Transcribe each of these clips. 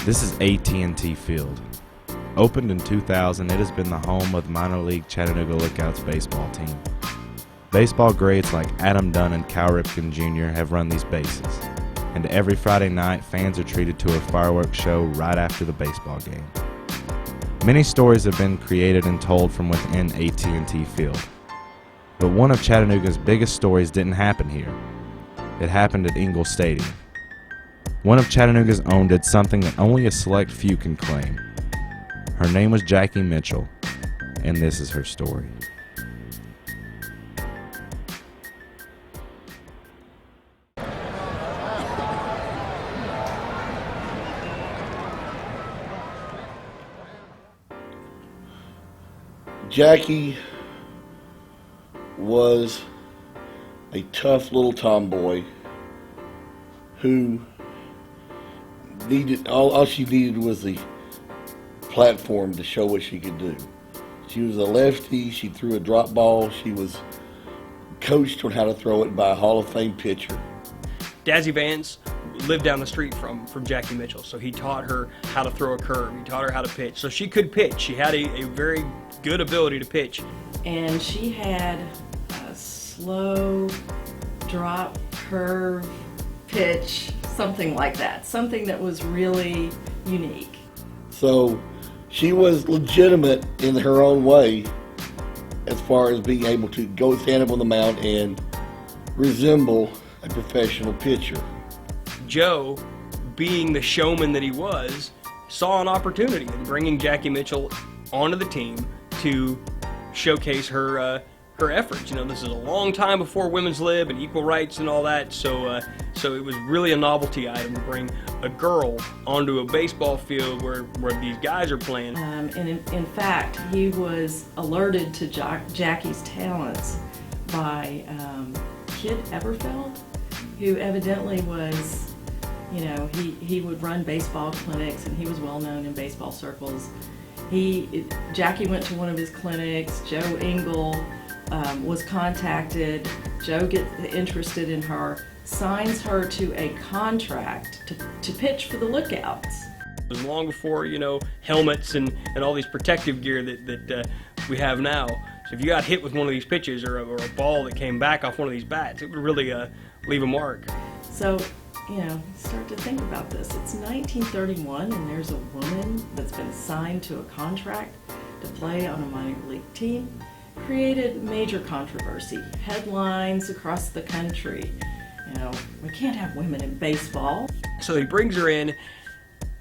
This is AT&T Field. Opened in 2000, it has been the home of the minor league Chattanooga Lookouts baseball team. Baseball greats like Adam Dunn and Cal Ripken Jr. have run these bases, and every Friday night fans are treated to a fireworks show right after the baseball game. Many stories have been created and told from within AT&T Field, but one of Chattanooga's biggest stories didn't happen here. It happened at Ingle Stadium. One of Chattanooga's own did something that only a select few can claim. Her name was Jackie Mitchell, and this is her story. Jackie was a tough little tomboy who needed, all she needed was the platform to show what she could do. She was a lefty, she threw a drop ball, she was coached on how to throw it by a Hall of Fame pitcher. Dazzy Vance lived down the street from Jackie Mitchell, so he taught her how to throw a curve, he taught her how to pitch. So she could pitch, she had a very good ability to pitch. And she had a slow drop, curve, pitch, something like that. Something that was really unique. So she was legitimate in her own way as far as being able to go stand up on the mound and resemble a professional pitcher. Joe, being the showman that he was, saw an opportunity in bringing Jackie Mitchell onto the team to showcase her efforts. You know, this is a long time before women's lib and equal rights and all that, so it was really a novelty item to bring a girl onto a baseball field where these guys are playing. And in fact, he was alerted to Jackie's talents by Kid Everfeld, who evidently was, you know, he would run baseball clinics and he was well known in baseball circles. Jackie went to one of his clinics. Joe Engel was contacted. Joe gets interested in her, signs her to a contract to pitch for the Lookouts. It was long before, you know, helmets and all these protective gear that we have now. So if you got hit with one of these pitches or a ball that came back off one of these bats, it would really leave a mark. So, you know, start to think about this. It's 1931 and there's a woman that's been signed to a contract to play on a minor league team. Created major controversy, headlines across the country. You know, we can't have women in baseball. So he brings her in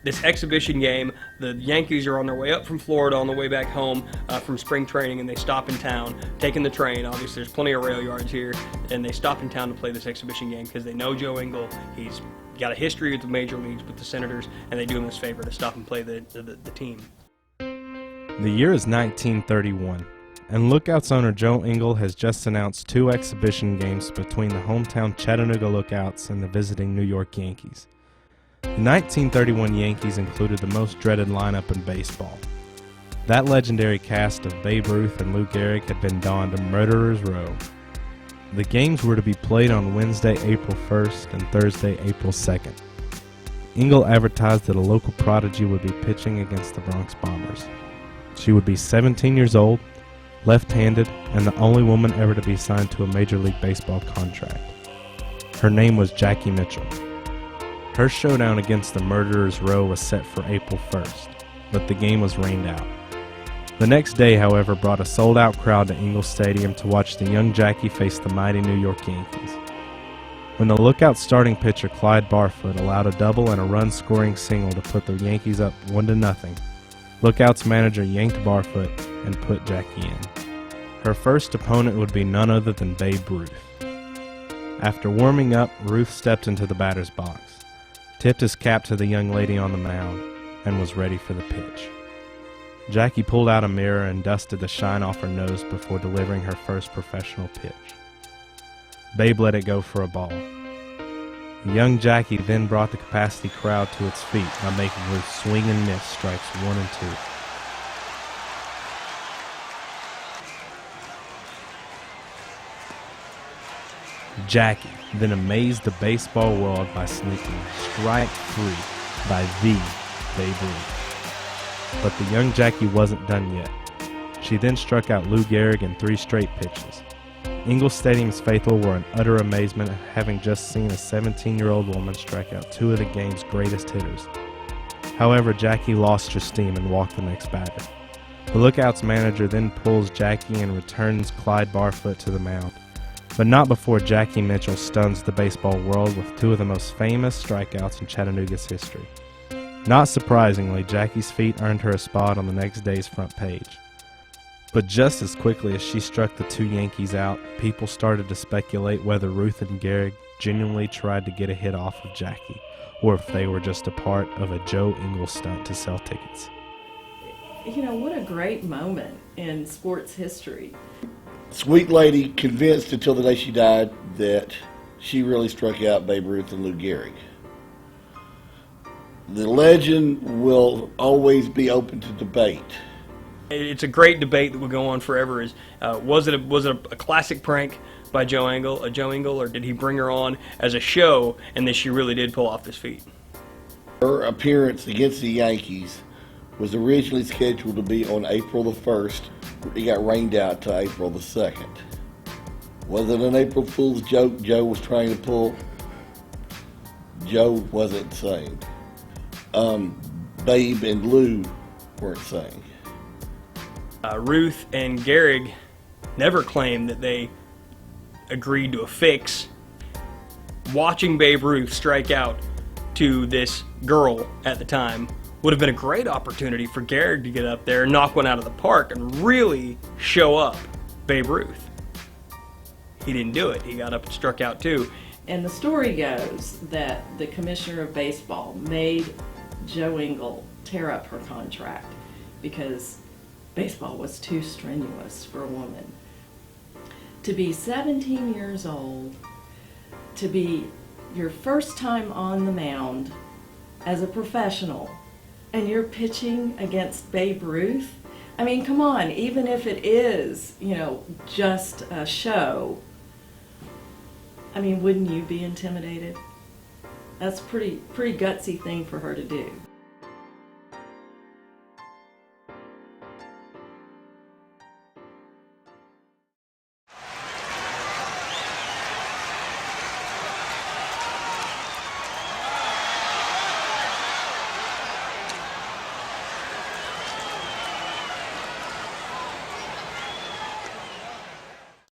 this exhibition game. The Yankees are on their way up from Florida on the way back home from spring training, and they stop in town, taking the train. Obviously, there's plenty of rail yards here, and they stop in town to play this exhibition game because they know Joe Engel. He's got a history with the major leagues, with the Senators, and they do him this favor to stop and play the team. The year is 1931, and Lookouts owner Joe Engel has just announced 2 exhibition games between the hometown Chattanooga Lookouts and the visiting New York Yankees. The 1931 Yankees included the most dreaded lineup in baseball. That legendary cast of Babe Ruth and Lou Gehrig had been donned to Murderer's Row. The games were to be played on Wednesday, April 1st and Thursday, April 2nd. Engel advertised that a local prodigy would be pitching against the Bronx Bombers. She would be 17 years old, left-handed, and the only woman ever to be signed to a Major League Baseball contract. Her name was Jackie Mitchell. Her showdown against the Murderer's Row was set for April 1st, but the game was rained out. The next day, however, brought a sold-out crowd to Ingle Stadium to watch the young Jackie face the mighty New York Yankees. When the Lookout starting pitcher Clyde Barfoot allowed a double and a run-scoring single to put the Yankees up 1-0, Lookout's manager yanked Barfoot and put Jackie in. Her first opponent would be none other than Babe Ruth. After warming up, Ruth stepped into the batter's box, tipped his cap to the young lady on the mound, and was ready for the pitch. Jackie pulled out a mirror and dusted the shine off her nose before delivering her first professional pitch. Babe let it go for a ball. The young Jackie then brought the capacity crowd to its feet by making Ruth swing and miss strikes 1 and 2. Jackie then amazed the baseball world by sneaking strike 3 by the Babe Ruth. But the young Jackie wasn't done yet. She then struck out Lou Gehrig in 3 straight pitches. Ingle Stadium's faithful were in utter amazement at having just seen a 17-year-old woman strike out 2 of the game's greatest hitters. However, Jackie lost her steam and walked the next batter. The Lookouts manager then pulls Jackie and returns Clyde Barfoot to the mound, but not before Jackie Mitchell stuns the baseball world with 2 of the most famous strikeouts in Chattanooga's history. Not surprisingly, Jackie's feat earned her a spot on the next day's front page. But just as quickly as she struck the 2 Yankees out, people started to speculate whether Ruth and Gehrig genuinely tried to get a hit off of Jackie, or if they were just a part of a Joe Ingles stunt to sell tickets. You know, what a great moment in sports history. Sweet lady convinced until the day she died that she really struck out Babe Ruth and Lou Gehrig. The legend will always be open to debate. It's a great debate that will go on forever. Was it a classic prank by Joe Ingles, or did he bring her on as a show and then she really did pull off this feat? Her appearance against the Yankees was originally scheduled to be on April the 1st. It got rained out to April the 2nd. Was it an April Fool's joke Joe was trying to pull? Joe wasn't saying. Babe and Lou weren't saying. Ruth and Gehrig never claimed that they agreed to a fix. Watching Babe Ruth strike out to this girl at the time would have been a great opportunity for Gehrig to get up there and knock one out of the park and really show up Babe Ruth. He didn't do it. He got up and struck out too. And the story goes that the commissioner of baseball made Joe Ingles tear up her contract because baseball was too strenuous for a woman. To be 17 years old, to be your first time on the mound as a professional, and you're pitching against Babe Ruth? I mean, come on, even if it is, just a show, I mean, wouldn't you be intimidated? That's pretty gutsy thing for her to do.